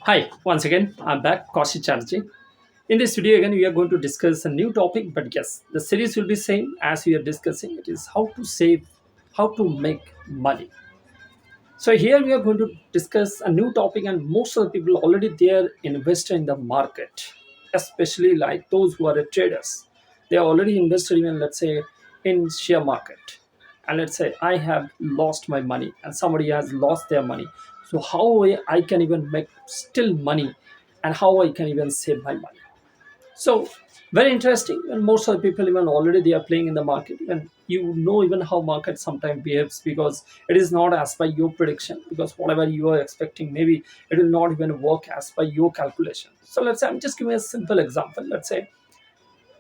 Hi, once again, I'm back, Kaushik Chatterjee. In this video, again, we are going to discuss a new topic, but yes, the series will be same as we are discussing. It is how to save, how to make money. So here we are going to discuss a new topic, and most of the people already there invested in the market, especially like those who are traders. They are already invested even, let's say, in share market. And let's say I have lost my money and somebody has lost their money. So how I can even make still money and how I can even save my money. So very interesting, and most of the people even already they are playing in the market, and you know even how market sometimes behaves because it is not as per your prediction, because whatever you are expecting maybe it will not even work as per your calculation. So let's say I'm just giving a simple example. Let's say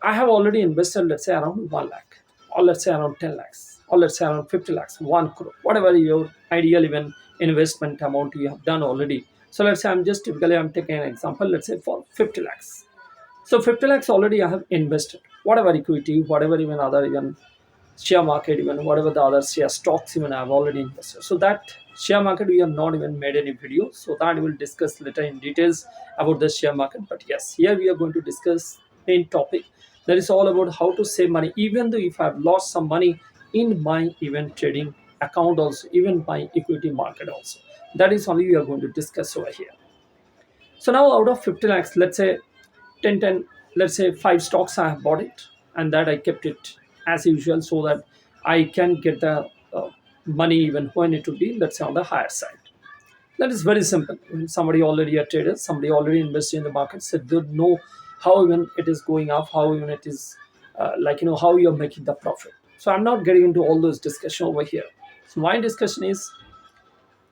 I have already invested, let's say around 1 lakh, or let's say around 10 lakhs, or let's say around 50 lakhs, 1 crore, whatever your ideal even investment amount you have done already. So let's say I'm just typically I'm taking an example, let's say for 50 lakhs. So 50 lakhs already I have invested. Whatever equity, whatever even other even share market, even whatever the other share stocks even I have already invested. So that share market we have not even made any video. So that we will discuss later in details about the share market. But yes, here we are going to discuss main topic that is all about how to save money. Even though if I have lost some money in my event trading account also, even my equity market also. That is only we are going to discuss over here. So now out of 50 lakhs, let's say 10, let's say 5 stocks I have bought it, and that I kept it as usual so that I can get the money even when it would be, let's say, on the higher side. That is very simple. When somebody already a trader, somebody already invested in the market, so they know how even it is going up, how even it is how you're making the profit. So I'm not getting into all those discussion over here. So my discussion is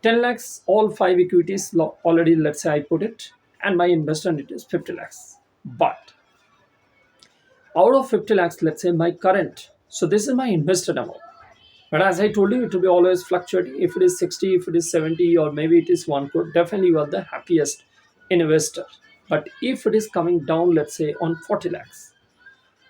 10 lakhs, all five equities already, let's say I put it, and my investment it is 50 lakhs. But out of 50 lakhs, let's say my current, so this is my invested amount. But as I told you, it will be always fluctuating. If it is 60, if it is 70, or maybe it is 1 crore, definitely you are the happiest investor. But if it is coming down, let's say on 40 lakhs,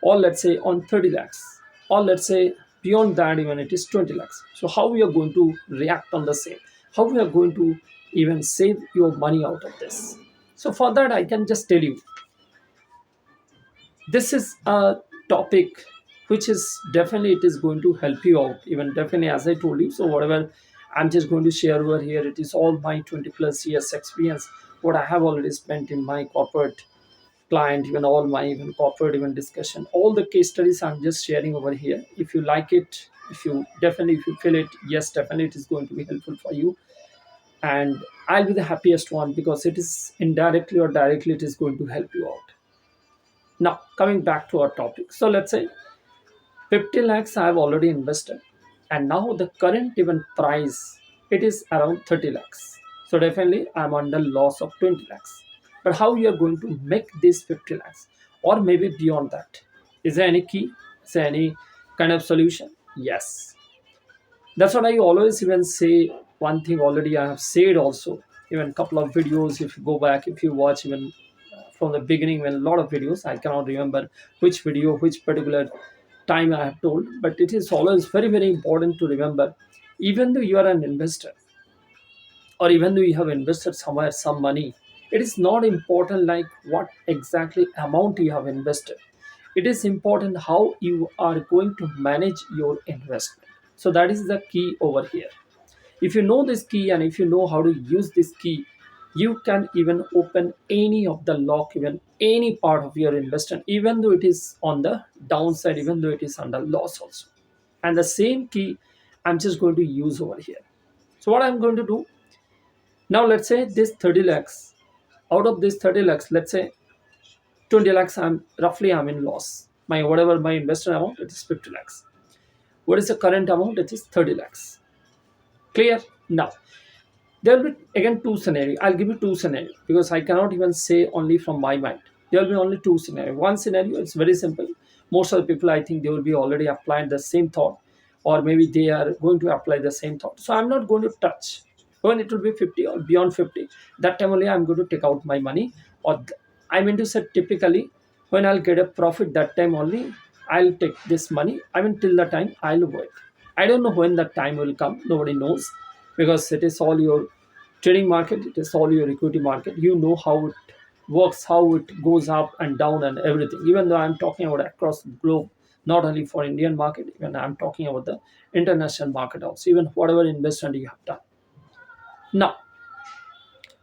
or let's say on 30 lakhs, or let's say beyond that even it is 20 lakhs, so how we are going to react on the same, how we are going to even save your money out of this. So for that I can just tell you, this is a topic which is definitely it is going to help you out, even definitely as I told you. So whatever I'm just going to share over here, it is all my 20 plus years experience, what I have already spent in my corporate client, even all my even corporate even discussion, all the case studies I'm just sharing over here. If you like it, if you definitely if you feel it, yes, definitely it is going to be helpful for you, and I'll be the happiest one because it is indirectly or directly it is going to help you out. Now coming back to our topic, so let's say 50 lakhs I have already invested, and now the current even price it is around 30 lakhs. So definitely I'm under loss of 20 lakhs. But how you are going to make this 50 lakhs or maybe beyond that? Is there any key? Is there any kind of solution? Yes. That's what I always even say. One thing already I have said also, even couple of videos, if you go back, if you watch even from the beginning, when a lot of videos, I cannot remember which video, which particular time I have told, but it is always very, very important to remember, even though you are an investor, or even though you have invested somewhere some money, it is not important like what exactly amount you have invested. It is important how you are going to manage your investment. So that is the key over here. If you know this key and if you know how to use this key, you can even open any of the lock, even any part of your investment, even though it is on the downside, even though it is under loss also. And the same key I'm just going to use over here. So what I'm going to do now, let's say this 30 lakhs, out of this 30 lakhs, let's say 20 lakhs, I'm in loss. My whatever my investor amount, it is 50 lakhs. What is the current amount? It is 30 lakhs. Clear? Now there will be again two scenarios. I'll give you two scenarios because I cannot even say only from my mind. There will be only two scenarios. One scenario, it's very simple. Most of the people, I think, they will be already applying the same thought, or maybe they are going to apply the same thought. So I'm not going to touch when it will be 50 or beyond 50. That time only I'm going to take out my money, or I mean to say typically when I'll get a profit, that time only I'll take this money. I mean till the time I'll wait. I don't know when that time will come. Nobody knows because it is all your Trading market, it is all your equity market. You know how it works, how it goes up and down and everything. Even though I'm talking about across the globe, not only for Indian market, even I'm talking about the international market also, even whatever investment you have done. Now,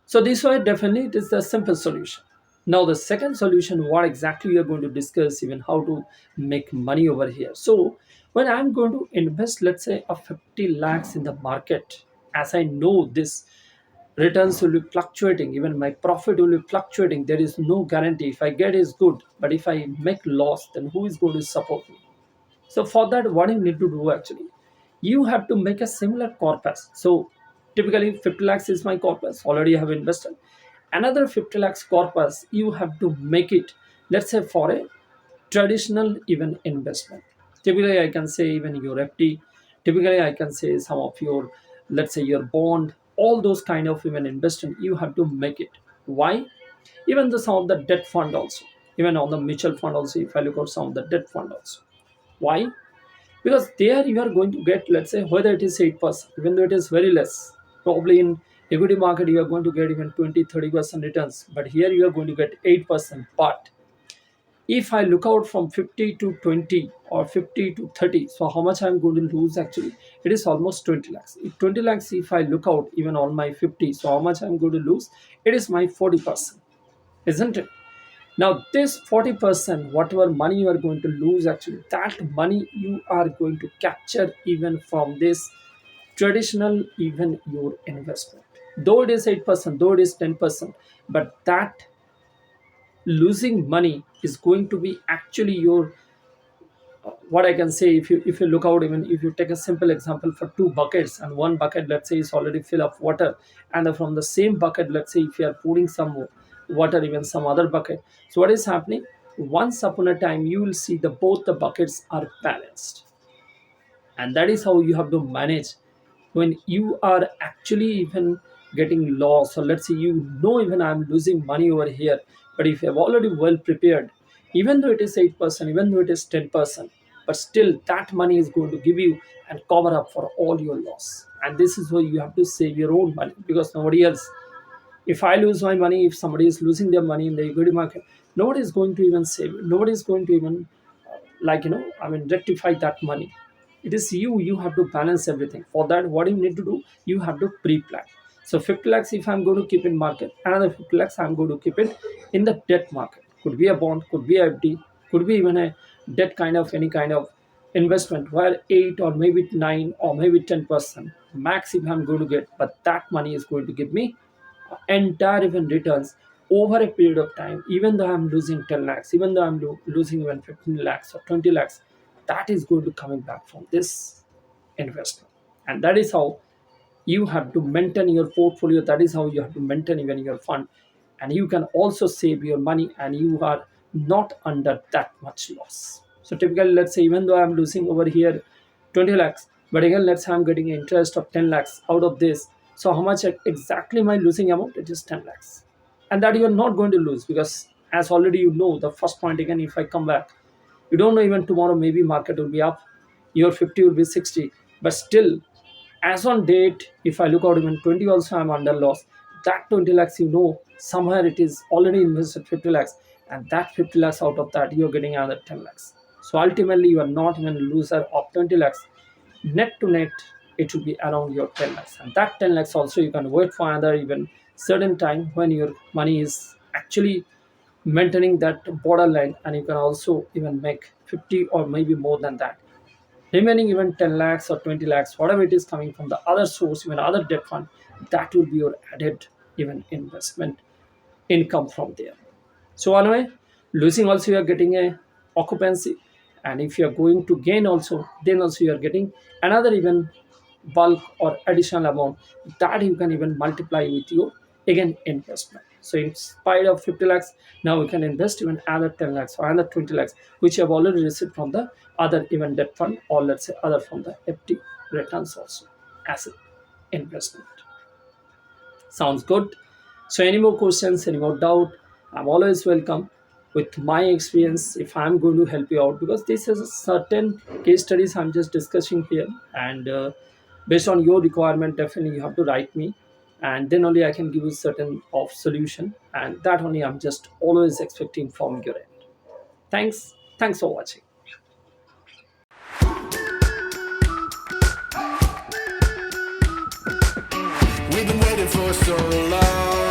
so this way definitely it is the simple solution. Now the second solution, what exactly we are going to discuss, even how to make money over here. So when I'm going to invest, let's say a 50 lakhs in the market, as I know this returns will be fluctuating, even my profit will be fluctuating, there is no guarantee. If I get is good, but if I make loss, then who is going to support me? So for that, what you need to do actually, you have to make a similar corpus. So typically 50 lakhs is my corpus. Already I have invested. Another 50 lakhs corpus, you have to make it, let's say for a traditional even investment. Typically I can say even your FD, typically I can say some of your, let's say your bond, all those kind of even investment, you have to make it. Why? Even the some of the debt fund also, even on the mutual fund also, if I look at some of the debt fund also. Why? Because there you are going to get, let's say whether it is 8%, even though it is very less. Probably in equity market you are going to get even 20-30% returns, but here you are going to get 8%. But if I look out from 50 to 20 or 50 to 30, so how much I'm going to lose actually? It is almost 20 lakhs. If 20 lakhs, if I look out even on my 50, so how much I'm going to lose? It is my 40%, isn't it? Now, this 40%, whatever money you are going to lose, actually, that money you are going to capture even from this traditional, even your investment. Though it is 8%, though it is 10%, but that losing money is going to be actually your, what I can say, if you look out, even if you take a simple example for two buckets, and one bucket, let's say, is already full of water, and from the same bucket, let's say, if you are pouring some water, even some other bucket, so what is happening? Once upon a time, you will see the both the buckets are balanced, and that is how you have to manage when you are actually even getting lost. So let's say you know even I'm losing money over here, but if you have already well prepared, even though it is 8%, even though it is 10%, but still that money is going to give you and cover up for all your loss. And this is why you have to save your own money, because nobody else, if I lose my money, if somebody is losing their money in the equity market, nobody is going to even save it. Nobody is going to even rectify that money. It is you have to balance everything. For that, what you need to do, you have to pre-plan. So 50 lakhs if I'm going to keep in market, another 50 lakhs I'm going to keep it in the debt market. Could be a bond, could be a FD, could be even a debt kind of any kind of investment where 8 or maybe 9 or maybe 10% max if I'm going to get, but that money is going to give me entire even returns over a period of time. Even though I'm losing 10 lakhs, even though I'm losing even 15 lakhs or 20 lakhs, that is going to coming back from this investment. And that is how you have to maintain your portfolio, that is how you have to maintain even your fund, and you can also save your money and you are not under that much loss. So typically, let's say even though I'm losing over here 20 lakhs, but again let's say I'm getting interest of 10 lakhs out of this, so how much exactly my losing amount? It is 10 lakhs. And that you're not going to lose, because as already you know the first point, again if I come back, you don't know even tomorrow maybe market will be up, your 50 will be 60, but still as on date, if I look out even 20 also I'm under loss. That 20 lakhs, you know, somewhere it is already invested 50 lakhs, and that 50 lakhs, out of that you're getting another 10 lakhs. So ultimately you are not even a loser of 20 lakhs. Net to net, it should be around your 10 lakhs, and that 10 lakhs also you can wait for another even certain time when your money is actually maintaining that borderline, and you can also even make 50 or maybe more than that. Remaining even 10 lakhs or 20 lakhs, whatever it is coming from the other source, even other debt fund, that will be your added even investment income from there. So anyway, losing also you are getting a occupancy, and if you are going to gain also, then also you are getting another even bulk or additional amount that you can even multiply with your again investment. So in spite of 50 lakhs, now we can invest even another 10 lakhs or another 20 lakhs, which you have already received from the other even debt fund, or let's say other from the FD returns also as an investment. Sounds good. So any more questions, any more doubt, I'm always welcome. With my experience, if I'm going to help you out, because this is a certain case studies I'm just discussing here, and based on your requirement, definitely you have to write me. and then only I can give you certain of solution, and that only I'm just always expecting from your end. Thanks for watching. We've been waiting for so long.